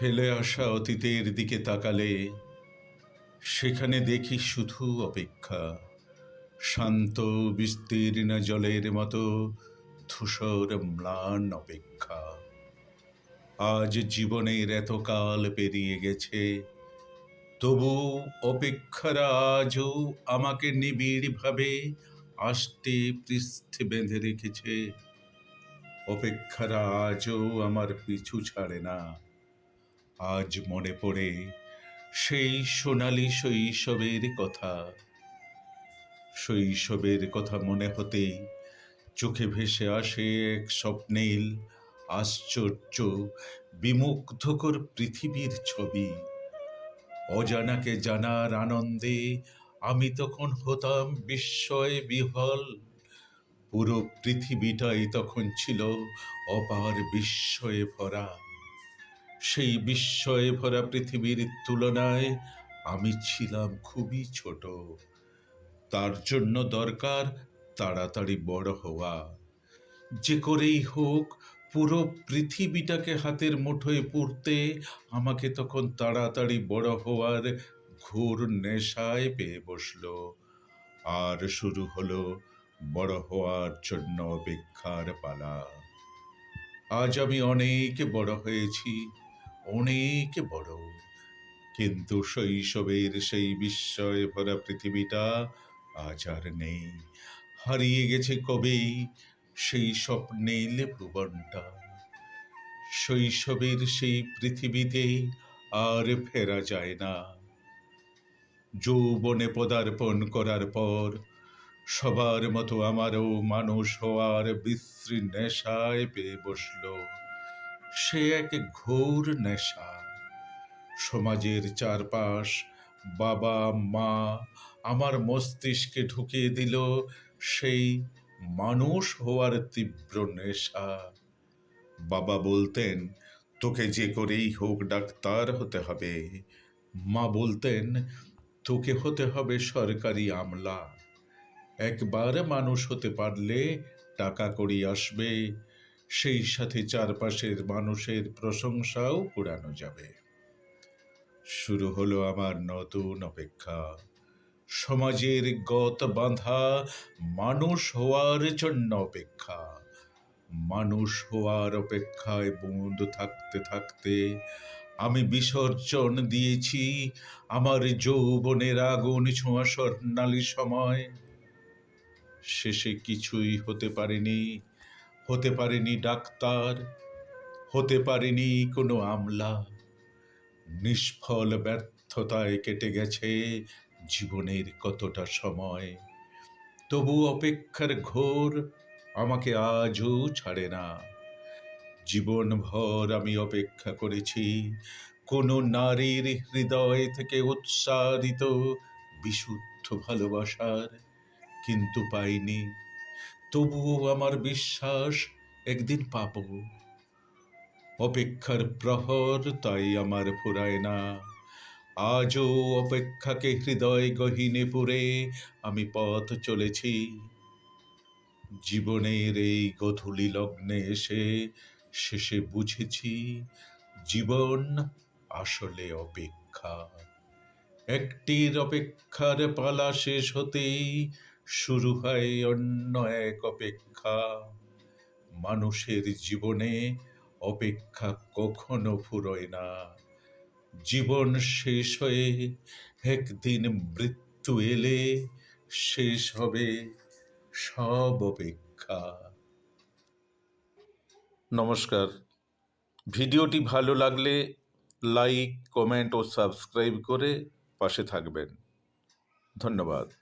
ফেলে আসা অতীতের দিকে তাকালে সেখানে দেখি শুধু অপেক্ষা, শান্ত বিস্তীর্ণ জলের মতো ধূসর ম্লান অপেক্ষা। আজ জীবনের এত কাল পেরিয়ে গেছে, তবু অপেক্ষারা আজও আমাকে নিবিড়ভাবে আষ্টে পৃষ্ঠে বেঁধে রেখেছে। অপেক্ষারা আজও আমার পিছু ছাড়ে না। আজ মনে পড়ে সেই সোনালি শৈশবের কথা। শৈশবের কথা মনে হতেই চোখে ভেসে আসে এক স্বপ্নীল, আশ্চর্য, বিমুগ্ধকর পৃথিবীর ছবি। অজানাকে জানার আনন্দে আমি তখন হতাম বিস্ময়ে বিহ্বল। পুরো পৃথিবীটাই তখন ছিল অপার বিস্ময়ে ভরা। সেই বিস্ময়ে ভরা পৃথিবীর তুলনায় আমি ছিলাম খুবই ছোট। তার জন্য দরকার তাড়াতাড়ি বড় হওয়া। যে করেই হোক পুরো পৃথিবীটাকে হাতের মুঠোয় পুরতে আমাকে তখন তাড়াতাড়ি বড় হওয়ার ঘোর নেশায় পেয়ে বসলো। আর শুরু হলো বড় হওয়ার জন্য অপেক্ষার পালা। আজ আমি অনেক বড় হয়েছি, অনেক বড়, কিন্তু শৈশবের সেই বিস্ময়ে ভরা পৃথিবীটা আজ আর নেই। হারিয়ে গেছে কবেই সেই স্বপ্নীল ভুবনটা। শৈশবের সেই পৃথিবীতে আর ফেরা যায় না। যৌবনে পদার্পণ করার পর সবার মতো আমারও মানুষ হওয়ার বিশ্রী নেশায় পেয়ে বসল। সে এক ঘোর নেশা। সমাজের চারপাশ, বাবা মা আমার মস্তিষ্কে ঢুকিয়ে দিল সেই মানুষ হওয়ার তীব্র নেশা। বাবা বলতেন, তোকে যে করেই হোক ডাক্তার হতে হবে। মা বলতেন, তোকে হতে হবে সরকারি আমলা। একবার মানুষ হতে পারলে টাকা কড়ি আসবে, সেই সাথে চারপাশের মানুষের প্রশংসাও কুড়ানো যাবে। শুরু হলো আমার নতুন অপেক্ষা। সমাজের গত বাঁধা মানুষ হওয়ার জন্য অপেক্ষা। মানুষ হওয়ার অপেক্ষায় বন্ধ থাকতে থাকতে আমি বিসর্জন দিয়েছি আমার যৌবনের আগুন ছোঁয়া স্বর্ণালী সময়। শেষে কিছুই হতে পারেনি। হতে পারেনি ডাক্তার, হতে পারেনি কোনো আমলা। নিষ্ফল ব্যর্থতায় কেটে গেছে জীবনের কতটা সময়। তবু অপেক্ষার ঘোর আমাকে আজও ছাড়ে না। জীবনভর আমি অপেক্ষা করেছি কোনো নারীর হৃদয় থেকে উৎসারিত বিশুদ্ধ ভালোবাসার, কিন্তু পাইনি। তবুও আমার বিশ্বাস একদিন পাবো। অপেক্ষার প্রহর তাই আমার ফুরায় না। আজও অপেক্ষাকে হৃদয় গহীনে পুরে আমি পথ চলেছি। জীবনের এই গধূলি লগ্নে এসে শেষে বুঝেছি জীবন আসলে অপেক্ষা। একটির অপেক্ষার পালা শেষ হতেই শুরু হয় অন্য এক অপেক্ষা। মানুষের জীবনে অপেক্ষা কখনো ফুরোয় না। জীবন শেষ হয়ে একদিন মৃত্যু এলে শেষ হবে সব অপেক্ষা। নমস্কার। ভিডিওটি ভালো লাগলে লাইক, কমেন্ট ও সাবস্ক্রাইব করে পাশে থাকবেন। ধন্যবাদ।